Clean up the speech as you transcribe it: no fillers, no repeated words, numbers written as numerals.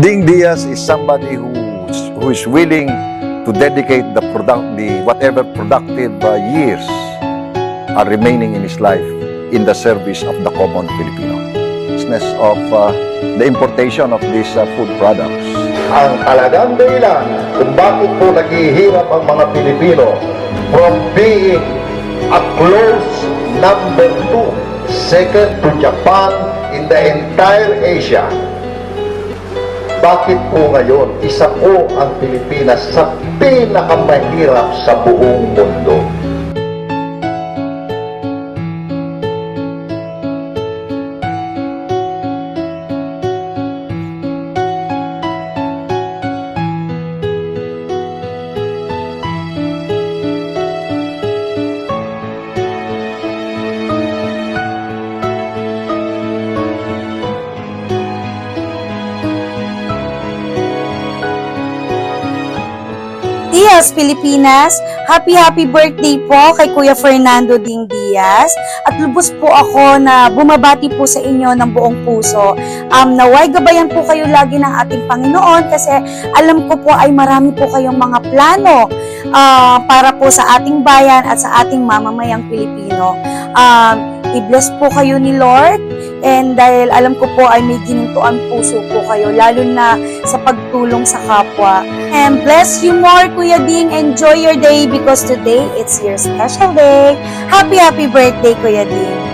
Ding Diaz is somebody who is willing to dedicate the whatever productive years are remaining in his life in the service of the common Filipino. Business of the importation of these food products. Ang talagang dahilan kung bakit po naghihirap ang mga Pilipino from being a close number 2, second to Japan in the entire Asia. Bakit po ngayon isa po ang Pilipinas sa pinakamahirap sa buong mundo? Diaz, Pilipinas. Happy birthday po kay Kuya Fernando Ding Diaz. At lubos po ako na bumabati po sa inyo ng buong puso. Naway gabayan po kayo lagi ng ating Panginoon kasi alam ko po ay marami po kayong mga plano para po sa ating bayan at sa ating mamamayang Pilipino. I-bless po kayo ni Lord. And dahil alam ko po ay may ginintuan puso po kayo, lalo na sa pagtulong sa kapwa. And bless you more, Kuya Ding. Enjoy your day because today it's your special day. Happy birthday, Kuya Ding.